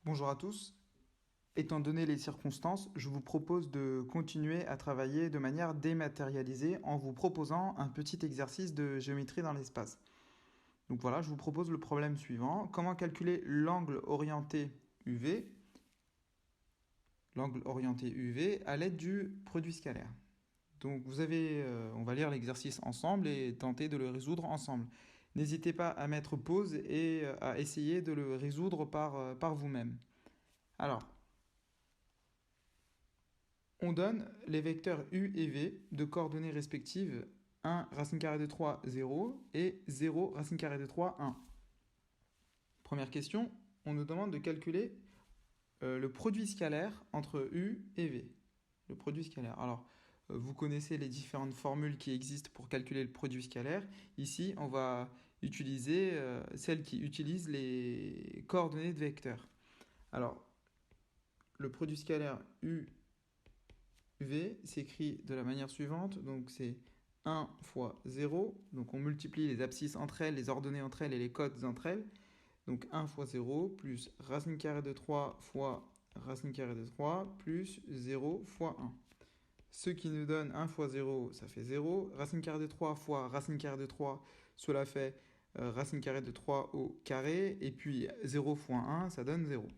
Bonjour à tous. Étant donné les circonstances, je vous propose de continuer à travailler de manière dématérialisée en vous proposant un petit exercice de géométrie dans l'espace. Donc voilà, je vous propose le problème suivant. Comment calculer l'angle orienté UV à l'aide du produit scalaire? Donc on va lire l'exercice ensemble et tenter de le résoudre ensemble. N'hésitez pas à mettre pause et à essayer de le résoudre par vous-même. Alors, on donne les vecteurs u et v de coordonnées respectives 1 racine carrée de 3, 0 et 0 racine carrée de 3, 1. Première question, on nous demande de calculer le produit scalaire entre u et v. Le produit scalaire. Alors, vous connaissez les différentes formules qui existent pour calculer le produit scalaire. Ici, on va utiliser celle qui utilise les coordonnées de vecteurs. Alors, le produit scalaire u V s'écrit de la manière suivante, donc c'est 1 fois 0, donc on multiplie les abscisses entre elles, les ordonnées entre elles et les codes entre elles, donc 1 fois 0 plus racine carrée de 3 fois racine carrée de 3 plus 0 fois 1. Ce qui nous donne 1 fois 0, ça fait 0. Racine carrée de 3 fois racine carrée de 3, cela fait racine carrée de 3 au carré, et puis 0 fois 1, ça donne 0.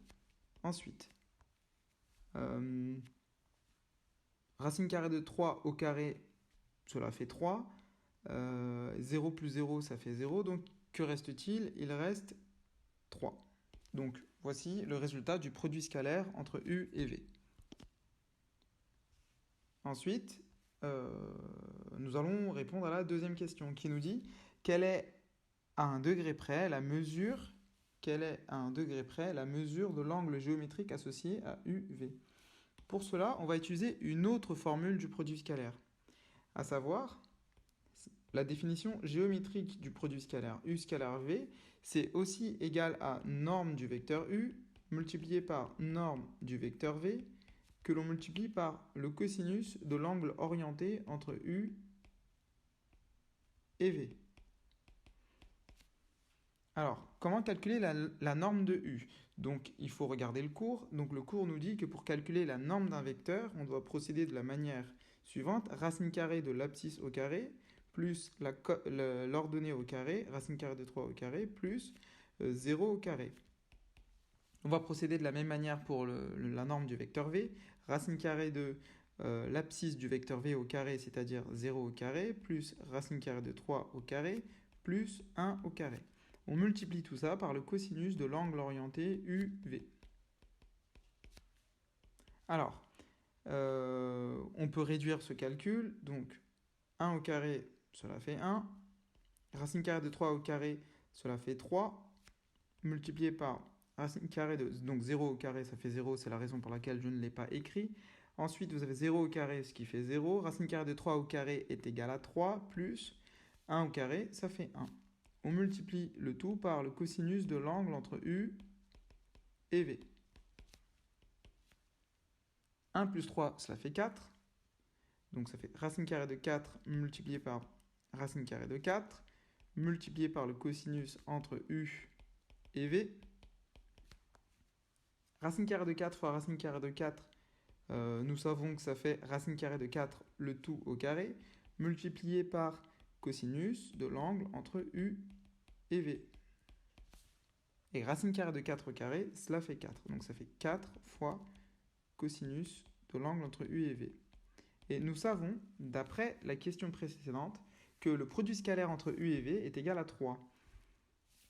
Ensuite, euh, racine carrée de 3 au carré, cela fait 3. 0 plus 0, ça fait 0. Donc, que reste-t-il? Il reste 3. Donc, voici le résultat du produit scalaire entre U et V. Ensuite, nous allons répondre à la deuxième question qui nous dit quelle est à un degré près la mesure, quelle est à un degré près la mesure de l'angle géométrique associé à UV. Pour cela, on va utiliser une autre formule du produit scalaire, à savoir la définition géométrique du produit scalaire U scalaire V, c'est aussi égal à norme du vecteur U multiplié par norme du vecteur V que l'on multiplie par le cosinus de l'angle orienté entre U et V. Alors, comment calculer la norme de U? Donc, il faut regarder le cours. Donc, le cours nous dit que pour calculer la norme d'un vecteur, on doit procéder de la manière suivante. Racine carrée de l'abscisse au carré, plus l'ordonnée au carré, racine carrée de 3 au carré, plus 0 au carré. On va procéder de la même manière pour la norme du vecteur V. Racine carrée de l'abscisse du vecteur V au carré, c'est-à-dire 0 au carré, plus racine carrée de 3 au carré, plus 1 au carré. On multiplie tout ça par le cosinus de l'angle orienté UV. Alors, on peut réduire ce calcul. Donc, 1 au carré, cela fait 1. Racine carrée de 3 au carré, cela fait 3. Multiplié par racine carrée de... Donc 0 au carré, ça fait 0. C'est la raison pour laquelle je ne l'ai pas écrit. Ensuite, vous avez 0 au carré, ce qui fait 0. Racine carrée de 3 au carré est égal à 3, plus 1 au carré, ça fait 1. On multiplie le tout par le cosinus de l'angle entre U et V. 1 plus 3, cela fait 4. Donc ça fait racine carrée de 4 multiplié par racine carrée de 4, multiplié par le cosinus entre U et V. Racine carrée de 4 fois racine carrée de 4, nous savons que ça fait racine carrée de 4, le tout au carré, multiplié par cosinus de l'angle entre U et V. Et racine carrée de 4 au carré, cela fait 4. Donc ça fait 4 fois cosinus de l'angle entre U et V. Et nous savons, d'après la question précédente, que le produit scalaire entre U et V est égal à 3.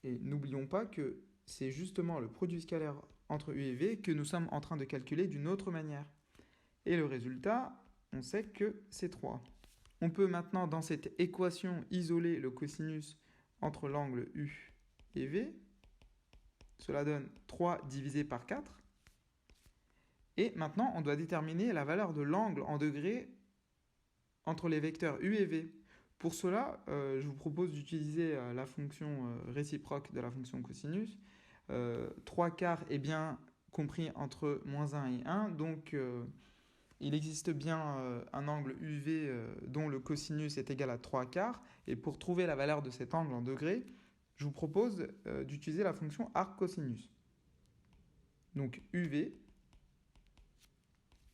Et n'oublions pas que c'est justement le produit scalaire entre U et V que nous sommes en train de calculer d'une autre manière. Et le résultat, on sait que c'est 3. On peut maintenant, dans cette équation, isoler le cosinus entre l'angle U et V. Cela donne 3 divisé par 4. Et maintenant, on doit déterminer la valeur de l'angle en degrés entre les vecteurs U et V. Pour cela, je vous propose d'utiliser la fonction réciproque de la fonction cosinus. 3 quarts est bien compris entre moins 1 et 1, donc il existe bien un angle UV dont le cosinus est égal à 3 quarts, et pour trouver la valeur de cet angle en degrés, je vous propose d'utiliser la fonction arc cosinus. Donc UV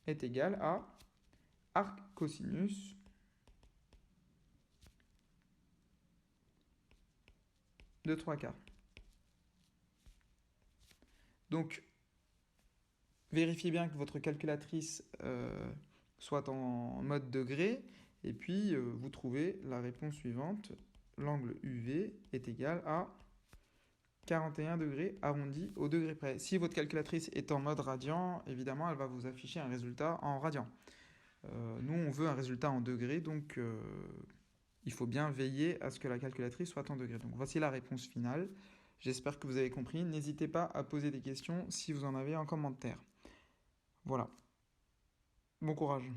est égal à arc cosinus de 3/4. Donc, vérifiez bien que votre calculatrice soit en mode degré, et puis vous trouvez la réponse suivante. L'angle UV est égal à 41 degrés arrondi au degré près. Si votre calculatrice est en mode radian, évidemment, elle va vous afficher un résultat en radian. Nous, on veut un résultat en degrés, donc il faut bien veiller à ce que la calculatrice soit en degrés. Donc voici la réponse finale. J'espère que vous avez compris. N'hésitez pas à poser des questions si vous en avez en commentaire. Voilà. Bon courage.